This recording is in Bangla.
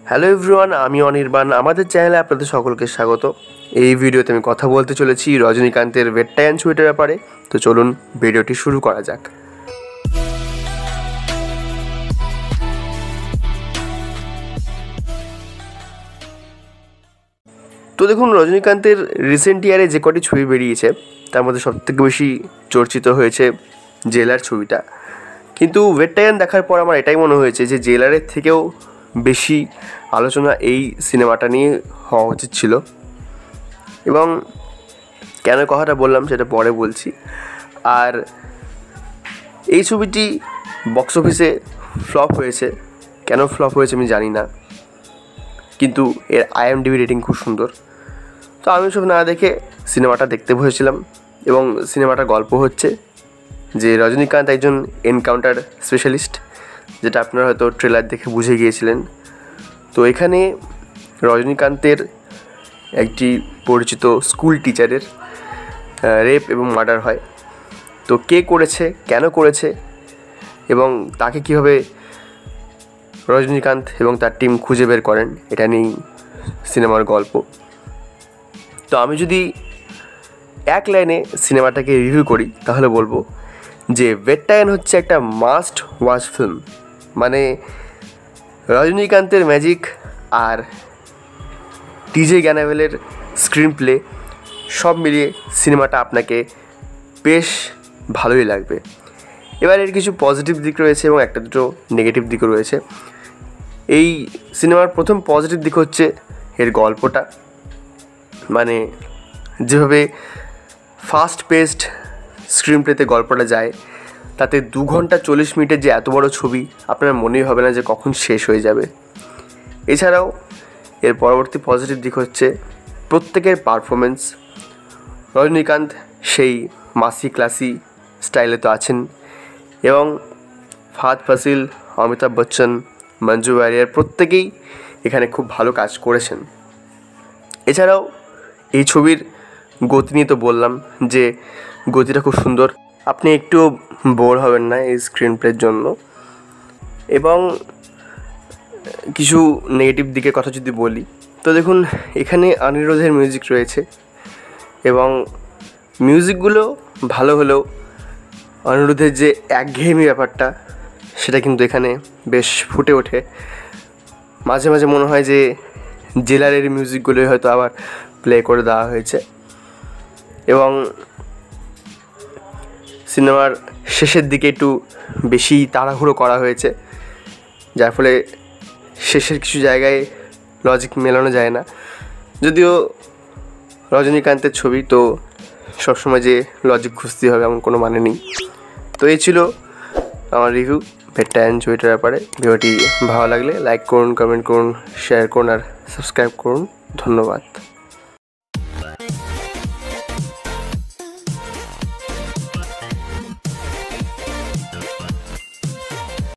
হ্যালো এভরিওয়ান, আমি অনির্বাণ। আমাদের চ্যানেলে আপনাদের সকলকে স্বাগত। এই ভিডিওতে আমি কথা বলতে চলেছি রজনীকান্তের ভেট্টায়ান ছবিটার ব্যাপারে। তো চলুন ভিডিওটি শুরু করা যাক। তো দেখুন, রজনীকান্তের রিসেন্ট ইয়ারে যে কটি ছবি বেরিয়েছে তার মধ্যে সবথেকে বেশি চর্চিত হয়েছে জেলার ছবিটা। কিন্তু ভেট্টায়ান দেখার পর আমার এটাই মনে হয়েছে যে জেলারের থেকেও বেশি আলোচনা এই সিনেমাটা নিয়ে হওয়া উচিত ছিল। এবং কেন কথাটা বললাম সেটা পরে বলছি। আর এই ছবিটি বক্স অফিসে ফ্লপ হয়েছে। কেন ফ্লপ হয়েছে আমি জানি না, কিন্তু এর IMDb রেটিং খুব সুন্দর। তো আমি সব না দেখে সিনেমাটা দেখতে বসেছিলাম। এবং সিনেমাটার গল্প হচ্ছে যে রজনীকান্ত একজন এনকাউন্টার স্পেশালিস্ট, যেটা আপনারা হয়তো ট্রেলার দেখে বুঝে গিয়েছিলেন। তো এখানে রজনীকান্তের একটি পরিচিত স্কুল টিচারের রেপ এবং মার্ডার হয়। তো কে করেছে, কেন করেছে এবং তাকে কীভাবে রজনীকান্ত এবং তার টিম খুঁজে বের করেন, এটা নিয়েই সিনেমার গল্প। তো আমি যদি এক লাইনে সিনেমাটাকে রিভিউ করি তাহলে বলবো যে ভেট্টায়ান হচ্ছে একটা মাস্ট ওয়াচ ফিল্ম। মানে রজনীকান্তের ম্যাজিক আর টিজে গ্যানাভেলের স্ক্রিন প্লে সব মিলিয়ে সিনেমাটা আপনাকে বেশ ভালোই লাগবে। এবার এর কিছু পজিটিভ দিক রয়েছে এবং একটা দুটো নেগেটিভ দিকও রয়েছে। এই সিনেমার প্রথম পজিটিভ দিক হচ্ছে এর গল্পটা। মানে যেভাবে ফাস্ট পেসড স্ক্রিন প্লেতে গল্পটা যায়, তাতে 2 ঘন্টা 40 মিনিটের যে এত বড় ছবি আপনার মনেই হবে না যে কখন শেষ হয়ে যাবে। এছাড়াও এর পরবর্তী পজিটিভ দিক হচ্ছে প্রত্যেকের পারফরমেন্স। রজনীকান্ত সেই মাসি ক্লাসি স্টাইলে তো আছেন, এবং ফাহাদ ফাসিল, অমিতাভ বচ্চন, মঞ্জু ওয়ারিয়ার প্রত্যেকেই এখানে খুব ভালো কাজ করেছেন। এছাড়াও এই ছবির গতি নিয়ে তো বললাম যে গতিটা খুব সুন্দর, আপনি একটুও বোর হবেন না এই স্ক্রিন প্লের জন্য। এবং কিছু নেগেটিভ দিকের কথা যদি বলি, তো দেখুন এখানে অনিরুদ্ধের মিউজিক রয়েছে এবং মিউজিকগুলো ভালো হলেও অনিরুদ্ধের যে একঘেয়েমি ব্যাপারটা সেটা কিন্তু এখানে বেশ ফুটে ওঠে। মাঝে মাঝে মনে হয় যে জেলারের মিউজিকগুলোই হয়তো আবার প্লে করে দেওয়া হয়েছে। এবং সিনেমার শেষের দিকে একটু বেশি তাড়াহুড়ো করা হয়েছে, যার ফলে শেষের কিছু জায়গায় লজিক মেলানো যায় না। যদিও রজনীকান্তের ছবি, তো সবসময় যে লজিক খুঁজতে হবে এমন কোনো মানে নেই। তো এই ছিল আমার রিভিউ ভেট্টায়ান ছবিটার ব্যাপারে। ভিডিওটি ভালো লাগলে লাইক করুন, কমেন্ট করুন, শেয়ার করুন আর সাবস্ক্রাইব করুন। ধন্যবাদ।